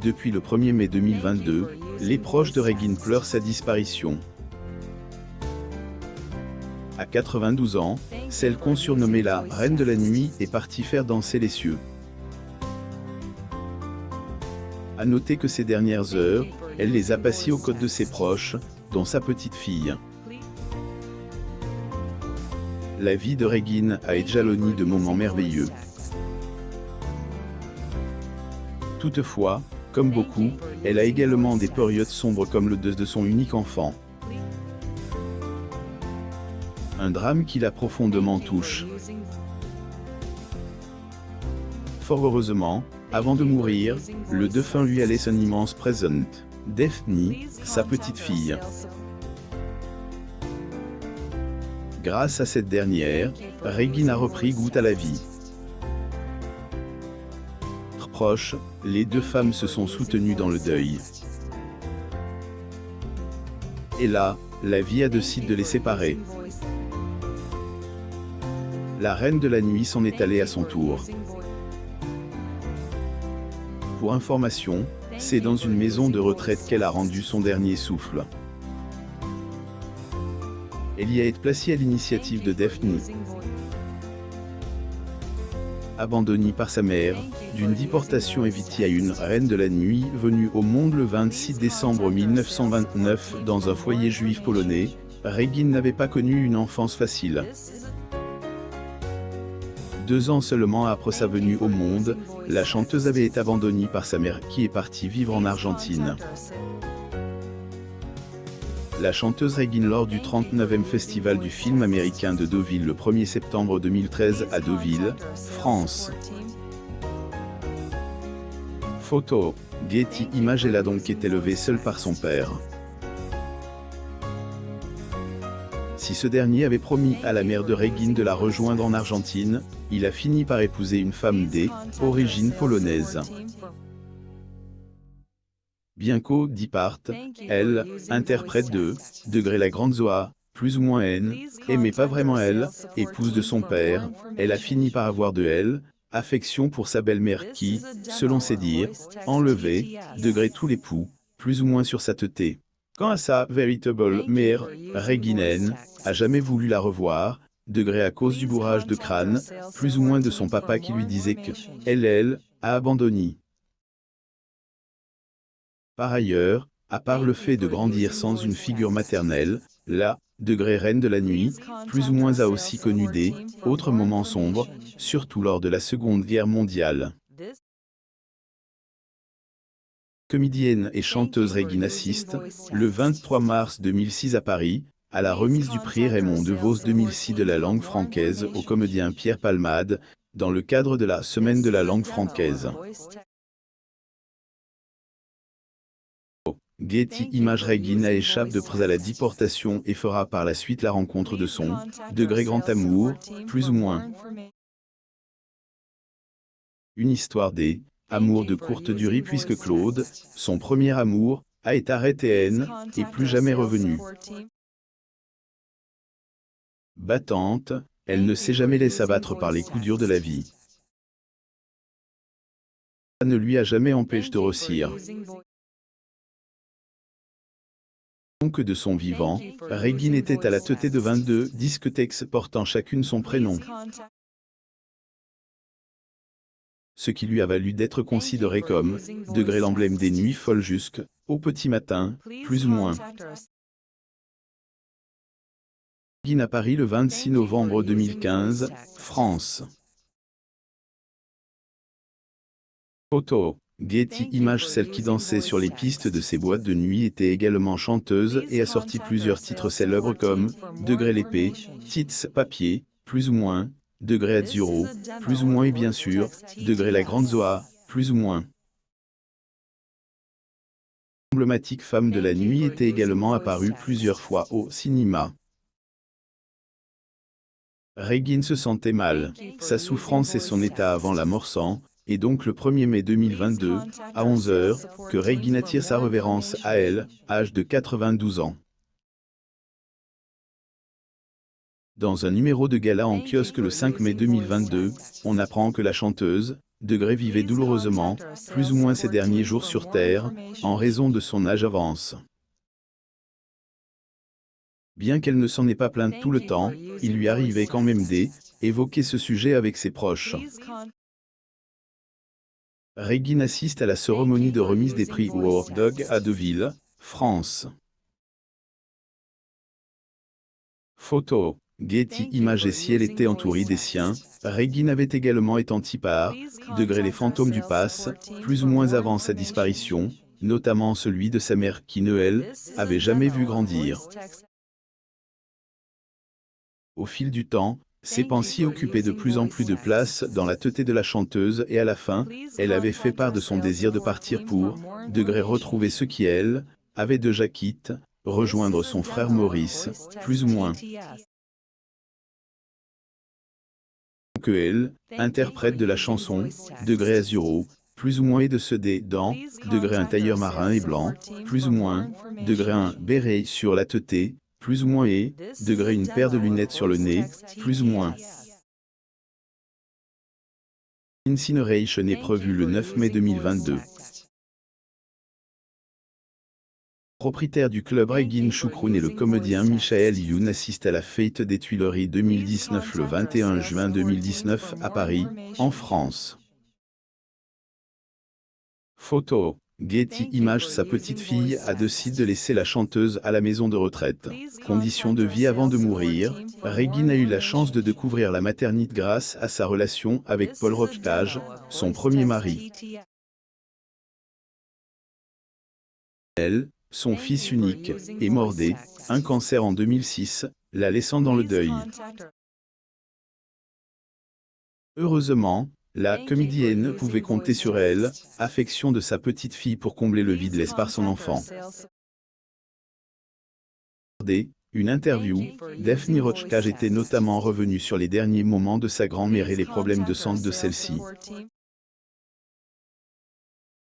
Depuis le 1er mai 2022, les proches de Regine pleurent sa disparition. À 92 ans, celle qu'on surnommait la « Reine de la Nuit » est partie faire danser les cieux. À noter que ces dernières heures, elle les a passées aux côtés de ses proches, dont sa petite fille. La vie de Regine a été jalonnie de moments merveilleux. Toutefois, comme beaucoup, elle a également des périodes sombres comme le deuil de son unique enfant. Un drame qui la profondément touche. Fort heureusement, avant de mourir, le défunt lui a laissé un immense présent, Daphne, sa petite fille. Grâce à cette dernière, Regine a repris goût à la vie. Proches, les deux femmes se sont soutenues dans le deuil. Et là, la vie a décidé de les séparer. La Reine de la Nuit s'en est allée à son tour. Pour information, c'est dans une maison de retraite qu'elle a rendu son dernier souffle. Elle y a été placée à l'initiative de Daphne. Abandonnée par sa mère, d'une déportation évitée à une Reine de la Nuit venue au monde le 26 décembre 1929 dans un foyer juif polonais, Regine n'avait pas connu une enfance facile. 2 ans seulement après sa venue au monde, la chanteuse avait été abandonnée par sa mère qui est partie vivre en Argentine. La chanteuse Regine lors du 39e Festival du film américain de Deauville le 1er septembre 2013 à Deauville, France. Photo, Getty Images. Elle a donc été élevée seule par son père. Si ce dernier avait promis à la mère de Regine de la rejoindre en Argentine, il a fini par épouser une femme d'origine polonaise. Bianco Dipart, elle, interprète de la grande Zoa, plus ou moins N, mais pas vraiment elle, épouse de son père, elle a fini par avoir de elle, affection pour sa belle-mère qui, selon ses dires, enlevait, tous l'époux, plus ou moins sur sa teuté. Quant à sa véritable mère, Regine N, a jamais voulu la revoir, à cause du bourrage de crâne, plus ou moins de son papa qui lui disait que, elle, a abandonné. Par ailleurs, à part le fait de grandir sans une figure maternelle, la Reine de la Nuit, plus ou moins a aussi connu autres moments sombres, surtout lors de la Seconde Guerre mondiale. Comédienne et chanteuse Regine assiste, le 23 mars 2006 à Paris, à la remise du prix Raymond DeVos 2006 de la langue francaise au comédien Pierre Palmade, dans le cadre de la Semaine de la langue francaise. Getty Images. Regine a échappé de près à la déportation et fera par la suite la rencontre de son grand amour, plus ou moins. Une histoire amour de courte durée puisque Claude, son premier amour, a été arrêté et plus jamais revenu. Battante, elle ne s'est jamais laissée abattre par les coups durs de la vie. Ça ne lui a jamais empêché de réussir. Que de son vivant, Regine était à la tête de 22 discothèques portant chacune son prénom. Ce qui lui a valu d'être considéré comme l'emblème des nuits folles jusqu'au petit matin, plus ou moins. Regine à Paris le 26 novembre 2015, France. Photo, Getty Images. Celle qui dansait sur les pistes de ces boîtes de nuit était également chanteuse et a sorti plusieurs titres célèbres comme l'épée, Tits Papier, plus ou moins, Azzurro, plus ou moins et bien sûr, la grande Zoa, plus ou moins. L'emblématique femme de la nuit était également apparue plusieurs fois au cinéma. Regine se sentait mal, sa souffrance et son état avant la mort sans, et donc le 1er mai 2022, à 11 h, que Regine attire sa révérence à elle, âge de 92 ans. Dans un numéro de gala en kiosque le 5 mai 2022, on apprend que la chanteuse degré vivait douloureusement, plus ou moins ses derniers jours sur Terre, en raison de son âge avance. Bien qu'elle ne s'en ait pas plainte tout le temps, il lui arrivait quand même d'évoquer ce sujet avec ses proches. Regine assiste à la cérémonie de remise des prix World Dog à Deauville, France. Photo. Getty Images. Et si elle était entourée des siens, Regine avait également été par degré les fantômes du pass, plus ou moins avant sa disparition, notamment celui de sa mère qui ne elle, avait jamais vu grandir. Au fil du temps, ses pensées occupaient de plus en plus de place dans la tête de la chanteuse et à la fin, elle avait fait part de son désir de partir pour, degré retrouver ce qui elle, avait déjà quitté, rejoindre son frère Maurice, plus ou moins. Que elle, interprète de la chanson, degré Azuro, plus ou moins et de ceux des dents, degré un tailleur marin et blanc, plus ou moins, degré un béret sur la tête, plus ou moins et, degré une paire de lunettes sur le nez, plus ou moins. Incineration est prévu le 9 mai 2022. Propriétaire du club Regine Choucroune et le comédien Michael Youn assistent à la fête des Tuileries 2019 le 21 juin 2019 à Paris, en France. Photo. Getty Images. Sa petite fille a décidé de laisser la chanteuse à la maison de retraite. Condition de vie avant de mourir, Regine a eu la chance de découvrir la maternité grâce à sa relation avec Paul Roptage, son premier mari. Elle, son fils unique, est mort d'un cancer en 2006, la laissant dans le deuil. Heureusement, la comédienne pouvait compter sur elle, affection de sa petite fille pour combler le vide laissé par son enfant. Une interview, Daphne Rochkage était notamment revenue sur les derniers moments de sa grand-mère et les problèmes de santé de celle-ci.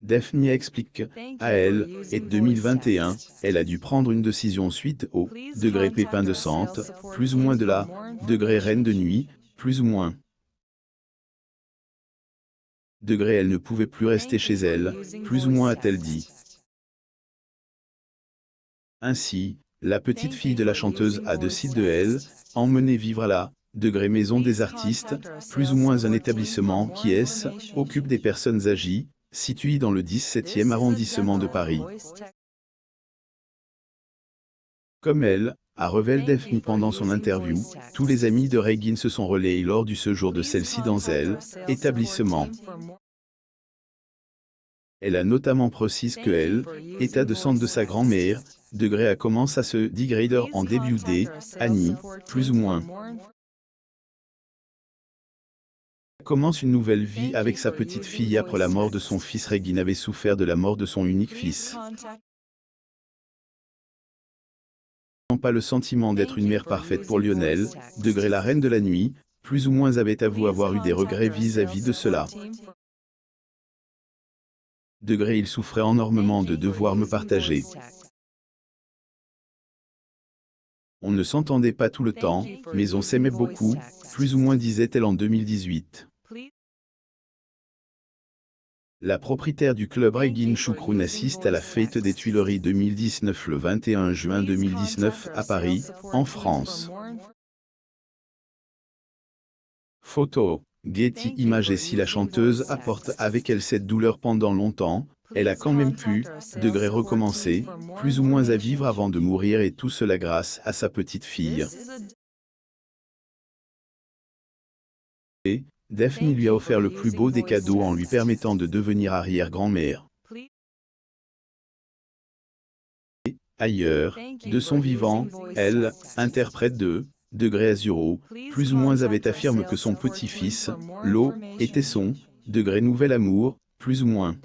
Daphne explique, à elle, et 2021, elle a dû prendre une décision suite au degré pépin de santé, plus ou moins de la degré reine de nuit, plus ou moins. Degré elle ne pouvait plus rester chez elle, plus ou moins a-t-elle dit. Ainsi, la petite fille de la chanteuse a décidé de elle, emmener vivre à la degré maison des artistes, plus ou moins un établissement qui occupe des personnes âgées, situé dans le 17e arrondissement de Paris. Comme elle, a révélé Daphne pendant son interview, tous les amis de Regine se sont relayés lors du séjour de celle-ci dans établissement. Elle a notamment précisé que elle, état de santé de sa grand-mère, degré a commencé à se dégrader en début d'année, plus ou moins. Commence une nouvelle vie avec sa petite fille après la mort de son fils. Regine avait souffert de la mort de son unique fils. Pas le sentiment d'être une mère parfaite pour Lionel, degré la reine de la nuit, plus ou moins avait avoué avoir eu des regrets vis-à-vis de cela. Degré il souffrait énormément de devoir me partager. On ne s'entendait pas tout le temps, mais on s'aimait beaucoup, plus ou moins disait-elle en 2018. La propriétaire du club Regine Choucroune assiste à la fête des Tuileries 2019 le 21 juin 2019 à Paris, en France. Photo. Getty Images. Et si la chanteuse apporte avec elle cette douleur pendant longtemps, elle a quand même pu, degré recommencer, plus ou moins à vivre avant de mourir et tout cela grâce à sa petite fille. Et, Daphne lui a offert le plus beau des cadeaux en lui permettant de devenir arrière-grand-mère. Et, ailleurs, de son vivant, elle, interprète de degré Azuro, plus ou moins avait affirmé que son petit-fils, Lo, était son degré nouvel amour, plus ou moins.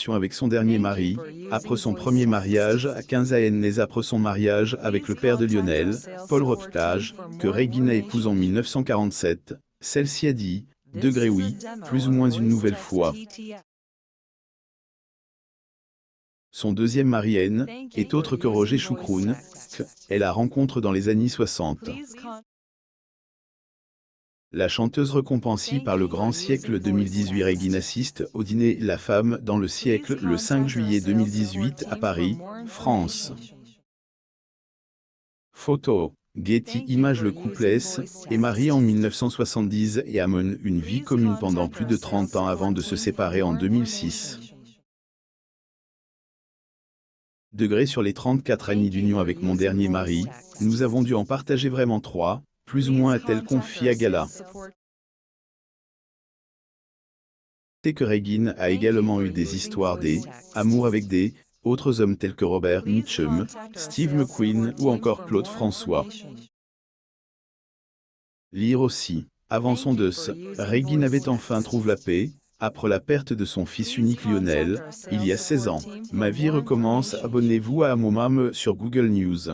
Avec son dernier mari, après son premier mariage à 15 ans après son mariage avec le père de Lionel, Paul Roptage, que Regine épouse en 1947, celle-ci a dit, degré oui, plus ou moins une nouvelle fois. Son deuxième mari est autre que Roger Choucroune, qu'elle a rencontré dans les années 60. La chanteuse récompensée par le Grand Siècle 2018 Régine assiste au dîner La Femme dans le siècle le 5 juillet 2018 à Paris, France. Photo. Getty Images. Le couple S est marié en 1970 et a mené une vie commune pendant plus de 30 ans avant de se séparer en 2006. Degré sur les 34 années d'union avec mon dernier mari, nous avons dû en partager vraiment 3, plus ou moins, a-t-elle confié à Gala. C'est que Régine a également eu des histoires d'amour avec des autres hommes tels que Robert Mitchum, Steve McQueen ou encore Claude François. Lire aussi. Avant son deuil, Régine avait enfin trouvé la paix, après la perte de son fils unique Lionel, il y a 16 ans. Ma vie recommence. Abonnez-vous à mon mame sur Google News.